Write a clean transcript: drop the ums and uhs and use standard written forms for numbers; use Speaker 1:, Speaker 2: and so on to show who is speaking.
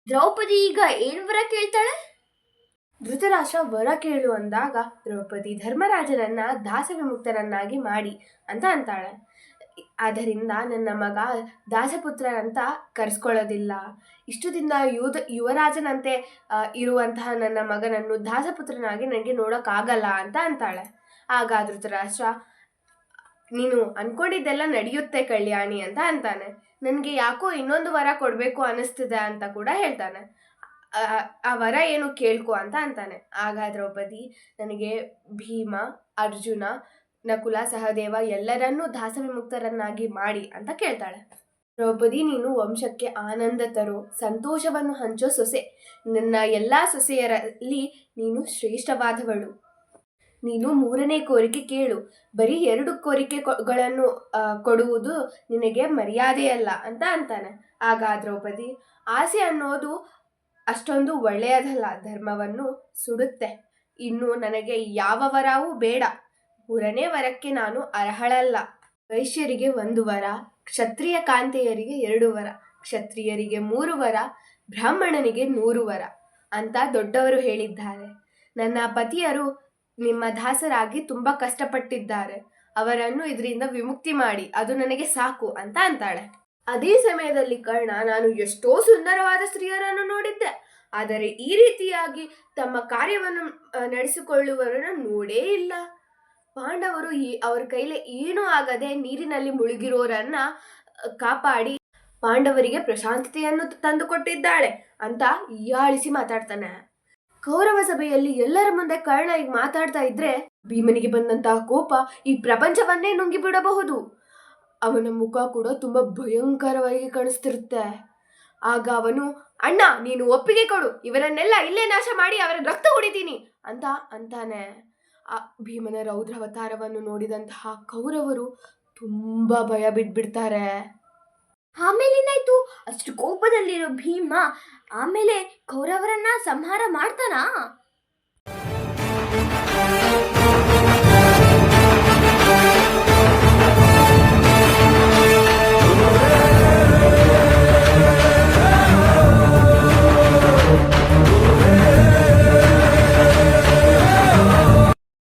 Speaker 1: ದ್ರೌಪದಿ ಈಗ ಏನ್ ವರ ಕೇಳ್ತಾಳೆ? ಧೃತರಾಷ್ಟ್ರ ವರ ಕೇಳು ಅಂದಾಗ ದ್ರೌಪದಿ ಧರ್ಮರಾಜನನ್ನ ದಾಸ ವಿಮುಕ್ತರನ್ನಾಗಿ ಮಾಡಿ ಅಂತ ಅಂತಾಳೆ. ಆದ್ದರಿಂದ ನನ್ನ ಮಗ ದಾಸಪುತ್ರನಂತ ಕರೆಸ್ಕೊಳ್ಳೋದಿಲ್ಲ, ಇಷ್ಟು ದಿನ ಯುವರಾಜನಂತೆ ಇರುವಂತಹ ನನ್ನ ಮಗನನ್ನು ದಾಸಪುತ್ರನಾಗಿ ನನಗೆ ನೋಡೋಕ್ಕಾಗಲ್ಲ ಅಂತ ಅಂತಾಳೆ. ಆಗ ಧೃತರಾಷ್ಟ್ರ, ನೀನು ಅನ್ಕೊಂಡಿದ್ದೆಲ್ಲ ನಡೆಯುತ್ತೆ ಕಲ್ಯಾಣಿ ಅಂತ ಅಂತಾನೆ. ನನಗೆ ಯಾಕೋ ಇನ್ನೊಂದು ವರ ಕೊಡಬೇಕು ಅನ್ನಿಸ್ತಿದೆ ಅಂತ ಕೂಡ ಹೇಳ್ತಾನೆ. ಆ ವರ ಏನು ಕೇಳ್ಕೊ ಅಂತ ಅಂತಾನೆ. ಆಗ ದ್ರೌಪದಿ, ನನಗೆ ಭೀಮ, ಅರ್ಜುನ, ನಕುಲ, ಸಹದೇವ ಎಲ್ಲರನ್ನೂ ದಾಸ ವಿಮುಕ್ತರನ್ನಾಗಿ ಮಾಡಿ ಅಂತ ಕೇಳ್ತಾಳೆ. ದ್ರೌಪದಿ, ನೀನು ವಂಶಕ್ಕೆ ಆನಂದ ತರೋ, ಸಂತೋಷವನ್ನು ಹಂಚೋ ಸೊಸೆ. ನನ್ನ ಎಲ್ಲ ಸೊಸೆಯರಲ್ಲಿ ನೀನು ಶ್ರೇಷ್ಠವಾದವಳು. ನೀನು 3ನೇ ಕೋರಿಕೆ ಕೇಳು. ಬರೀ 2 ಕೋರಿಕೆಗಳನ್ನು ಕೊಡುವುದು ನಿನಗೆ ಮರ್ಯಾದೆಯಲ್ಲ ಅಂತ ಅಂತಾನೆ. ಆಗ ದ್ರೌಪದಿ, ಆಸೆ ಅನ್ನೋದು ಅಷ್ಟೊಂದು ಒಳ್ಳೆಯದಲ್ಲ, ಧರ್ಮವನ್ನು ಸುಡುತ್ತೆ. ಇನ್ನು ನನಗೆ ಯಾವ ವರವೂ ಬೇಡ. 3ನೇ ವರಕ್ಕೆ ನಾನು ಅರ್ಹಳಲ್ಲ. ವೈಶ್ಯರಿಗೆ 1 ವರ, ಕ್ಷತ್ರಿಯ ಕಾಂತೆಯರಿಗೆ 2 ವರ, ಕ್ಷತ್ರಿಯರಿಗೆ 3 ವರ, ಬ್ರಾಹ್ಮಣನಿಗೆ 100 ವರ ಅಂತ ದೊಡ್ಡವರು ಹೇಳಿದ್ದಾರೆ. ನನ್ನ ಪತಿಯರು ನಿಮ್ಮ ದಾಸರಾಗಿ ತುಂಬ ಕಷ್ಟಪಟ್ಟಿದ್ದಾರೆ. ಅವರನ್ನು ಇದರಿಂದ ವಿಮುಕ್ತಿ ಮಾಡಿ, ಅದು ನನಗೆ ಸಾಕು ಅಂತ ಅಂತಾಳೆ. ಅದೇ ಸಮಯದಲ್ಲಿ ಕರ್ಣ, ನಾನು ಎಷ್ಟೋ ಸುಂದರವಾದ ಸ್ತ್ರೀಯರನ್ನು ನೋಡಿದ್ದೆ, ಆದರೆ ಈ ರೀತಿಯಾಗಿ ತಮ್ಮ ಕಾರ್ಯವನ್ನು ನಡೆಸಿಕೊಳ್ಳುವವರನ್ನು ನೋಡೇ ಇಲ್ಲ. ಪಾಂಡವರು ಅವ್ರ ಕೈಲಿ ಏನೂ ಆಗದೆ ನೀರಿನಲ್ಲಿ ಮುಳುಗಿರೋರನ್ನ ಕಾಪಾಡಿ ಪಾಂಡವರಿಗೆ ಪ್ರಶಾಂತತೆಯನ್ನು ತಂದುಕೊಟ್ಟಿದ್ದಾಳೆ ಅಂತ ಹೀಯಾಳಿಸಿ ಮಾತಾಡ್ತಾನೆ. ಕೌರವ ಸಭೆಯಲ್ಲಿ ಎಲ್ಲರ ಮುಂದೆ ಕರ್ಣ ಈಗ ಮಾತಾಡ್ತಾ ಇದ್ರೆ ಭೀಮನಿಗೆ ಬಂದಂತಹ ಕೋಪ ಈ ಪ್ರಪಂಚವನ್ನೇ ನುಂಗಿಬಿಡಬಹುದು. ಅವನ ಮುಖ ಕೂಡ ತುಂಬಾ ಭಯಂಕರವಾಗಿ ಕಾಣಿಸ್ತಿರುತ್ತೆ. ಆಗ ಅವನು, ಅಣ್ಣ ನೀನು ಒಪ್ಪಿಗೆ ಕೊಡು, ಇವರನ್ನೆಲ್ಲ ಇಲ್ಲೇ ನಾಶ ಮಾಡಿ ಅವರ ರಕ್ತ ಕುಡಿತೀನಿ ಅಂತ ಅಂತಾನೆ. ಆ ಭೀಮನ ರೌದ್ರಾವತಾರವನ್ನು ನೋಡಿದಂತಹ ಕೌರವರು ತುಂಬಾ ಭಯ ಬಿದ್ಬಿಡ್ತಾರೆ.
Speaker 2: ಆಮೇಲೆ ಏನಾಯ್ತು? ಅಷ್ಟು ಕೋಪದಲ್ಲಿರೋ ಭೀಮ ಆಮೇಲೆ ಕೌರವರನ್ನ ಸಂಹಾರ ಮಾಡ್ತಾನಾ?